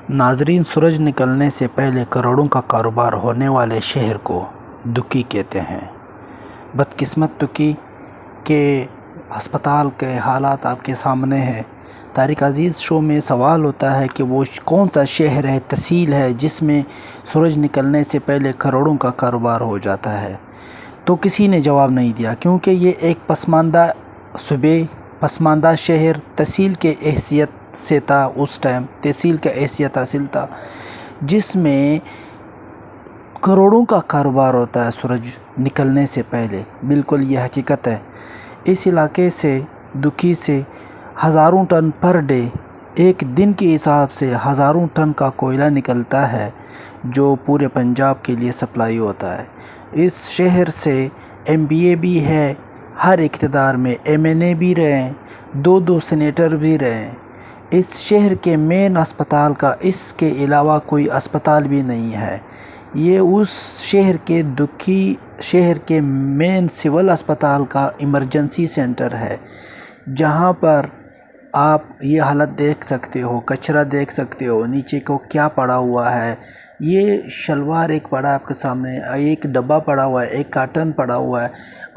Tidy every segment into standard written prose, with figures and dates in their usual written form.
ناظرین، سورج نکلنے سے پہلے کروڑوں کا کاروبار ہونے والے شہر کو دکی کہتے ہیں۔ بدقسمت دکی کے ہسپتال کے حالات آپ کے سامنے ہیں۔ تاریخ عزیز شو میں سوال ہوتا ہے کہ وہ کون سا شہر ہے، تحصیل ہے جس میں سورج نکلنے سے پہلے کروڑوں کا کاروبار ہو جاتا ہے؟ تو کسی نے جواب نہیں دیا، کیونکہ یہ ایک پسماندہ صوبے، پسماندہ شہر تحصیل کے حیثیت سے تھا۔ اس ٹائم تحصیل کا حیثیت حاصل تھا، جس میں کروڑوں کا کاروبار ہوتا ہے سورج نکلنے سے پہلے۔ بالکل یہ حقیقت ہے۔ اس علاقے سے، دکی سے ہزاروں ٹن پر ڈے، ایک دن کے حساب سے ہزاروں ٹن کا کوئلہ نکلتا ہے، جو پورے پنجاب کے لیے سپلائی ہوتا ہے۔ اس شہر سے ایم پی اے بھی ہے، ہر اقتدار میں ایم این اے بھی رہے ہیں، دو سینیٹر بھی رہے ہیں۔ اس شہر کے مین اسپتال کا اس کے علاوہ کوئی اسپتال بھی نہیں ہے۔ یہ اس شہر کے دکی شہر کے مین سول اسپتال کا ایمرجنسی سینٹر ہے، جہاں پر آپ یہ حالت دیکھ سکتے ہو، کچرا دیکھ سکتے ہو، نیچے کو کیا پڑا ہوا ہے۔ یہ شلوار ایک پڑا ہے آپ کے سامنے، ایک ڈبہ پڑا ہوا ہے، ایک کارٹن پڑا ہوا ہے،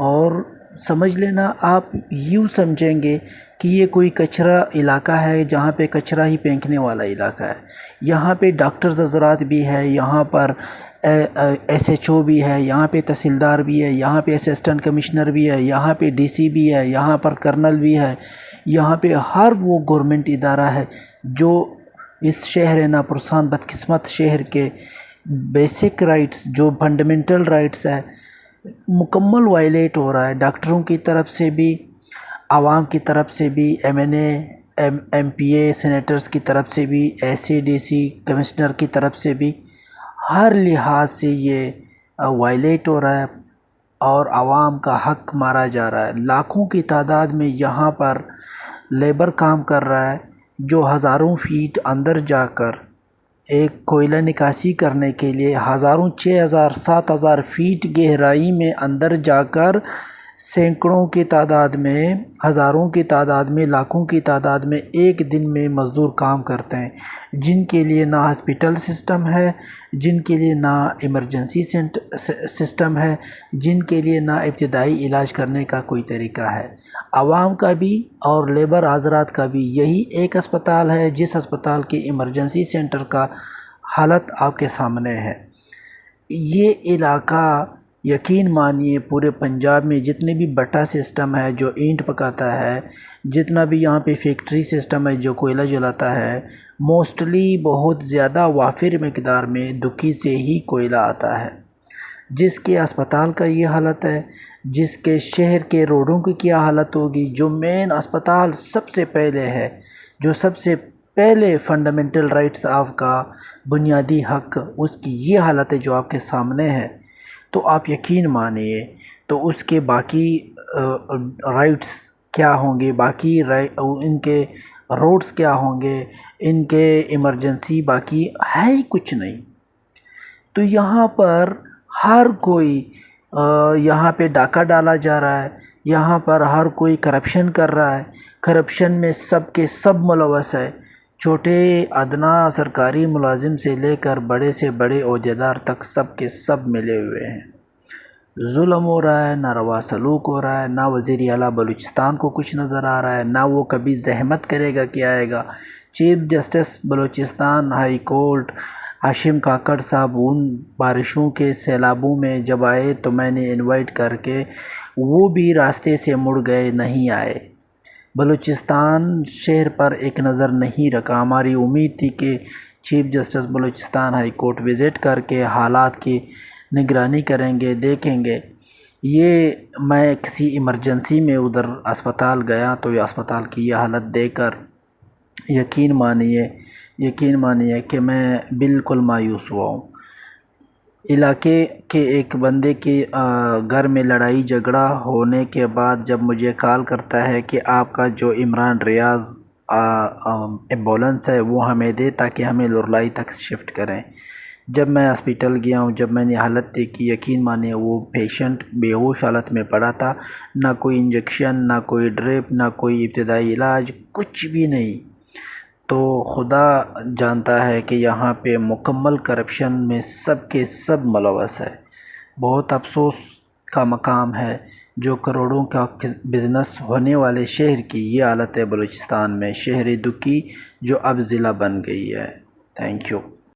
اور سمجھ لینا آپ یوں سمجھیں گے کہ یہ کوئی کچرا علاقہ ہے، جہاں پہ کچرا ہی پھینکنے والا علاقہ ہے۔ یہاں پہ ڈاکٹرز حضرات بھی ہے، یہاں پر ایس ایچ او بھی ہے، یہاں پہ تحصیلدار بھی ہے، یہاں پہ اسسٹنٹ کمشنر بھی ہے، یہاں پہ ڈی سی بھی ہے، یہاں پر کرنل بھی ہے، یہاں پہ ہر وہ گورنمنٹ ادارہ ہے جو اس شہر ناپرسان بدقسمت شہر کے بیسک رائٹس، جو فنڈامنٹل رائٹس ہے، مکمل وائلیٹ ہو رہا ہے۔ ڈاکٹروں کی طرف سے بھی، عوام کی طرف سے بھی، M N A, M P A, senators کی طرف سے بھی، S C D C commissioner کی طرف سے بھی، ہر لحاظ سے یہ وائلیٹ ہو رہا ہے اور عوام کا حق مارا جا رہا ہے۔ لاکھوں کی تعداد میں یہاں پر لیبر کام کر رہا ہے، جو ہزاروں فیٹ اندر جا کر ایک کوئلہ نکاسی کرنے کے لیے ہزاروں 6,000 7,000 فیٹ گہرائی میں اندر جا کر سینکڑوں کی تعداد میں، ہزاروں کی تعداد میں، لاکھوں کی تعداد میں ایک دن میں مزدور کام کرتے ہیں، جن کے لیے نہ ہاسپٹل سسٹم ہے، جن کے لیے نہ ایمرجنسی سسٹم ہے، جن کے لیے نہ ابتدائی علاج کرنے کا کوئی طریقہ ہے۔ عوام کا بھی اور لیبر حضرات کا بھی یہی ایک اسپتال ہے، جس اسپتال کے ایمرجنسی سینٹر کا حالت آپ کے سامنے ہے۔ یہ علاقہ یقین مانیے پورے پنجاب میں جتنے بھی بٹا سسٹم ہے جو اینٹ پکاتا ہے، جتنا بھی یہاں پہ فیکٹری سسٹم ہے جو کوئلہ جلاتا ہے، موسٹلی بہت زیادہ وافر مقدار میں دکی سے ہی کوئلہ آتا ہے۔ جس کے اسپتال کا یہ حالت ہے، جس کے شہر کے روڈوں کی کیا حالت ہوگی، جو مین اسپتال سب سے پہلے ہے، جو سب سے پہلے فنڈامنٹل رائٹس آف کا بنیادی حق، اس کی یہ حالت ہے جو آپ کے سامنے ہے، تو آپ یقین مانیے تو اس کے باقی رائٹس کیا ہوں گے، باقی ان کے روڈز کیا ہوں گے، ان کے ایمرجنسی باقی ہے ہی کچھ نہیں۔ تو یہاں پر ہر کوئی یہاں پہ ڈاکہ ڈالا جا رہا ہے، یہاں پر ہر کوئی کرپشن کر رہا ہے، کرپشن میں سب کے سب ملوث ہے، چھوٹے ادنا سرکاری ملازم سے لے کر بڑے سے بڑے عہدیدار تک سب کے سب ملے ہوئے ہیں۔ ظلم ہو رہا ہے، ناروا سلوک ہو رہا ہے، نہ وزیر اعلیٰ بلوچستان کو کچھ نظر آ رہا ہے، نہ وہ کبھی زحمت کرے گا کہ آئے گا۔ Chief justice Balochistan high court Hashim Kakar صاحب ان بارشوں کے سیلابوں میں جب آئے تو میں نے انوائٹ کر کے، وہ بھی راستے سے مڑ گئے، نہیں آئے، بلوچستان شہر پر ایک نظر نہیں رکھا۔ ہماری امید تھی کہ chief justice Balochistan high court visit کر کے حالات کی نگرانی کریں گے، دیکھیں گے۔ یہ میں کسی ایمرجنسی میں ادھر اسپتال گیا تو یہ اسپتال کی یہ حالت دیکھ کر یقین مانیے کہ میں بالکل مایوس ہوا ہوں۔ علاقے کے ایک بندے کے گھر میں لڑائی جھگڑا ہونے کے بعد جب مجھے کال کرتا ہے کہ آپ کا جو عمران ریاض ایمبولنس ہے وہ ہمیں دے تاکہ ہمیں لرلائی تک شفٹ کریں۔ جب میں ہاسپٹل گیا ہوں، جب میں نے حالت دیکھی، یقین مانیے وہ پیشنٹ بے ہوش حالت میں پڑا تھا، نہ کوئی انجیکشن، نہ کوئی ڈرپ، نہ کوئی ابتدائی علاج، کچھ بھی نہیں۔ تو خدا جانتا ہے کہ یہاں پہ مکمل کرپشن میں سب کے سب ملوث ہے۔ بہت افسوس کا مقام ہے جو کروڑوں کا بزنس ہونے والے شہر کی یہ حالت ہے بلوچستان میں، شہر دکی جو اب ضلع بن گئی ہے۔ Thank you.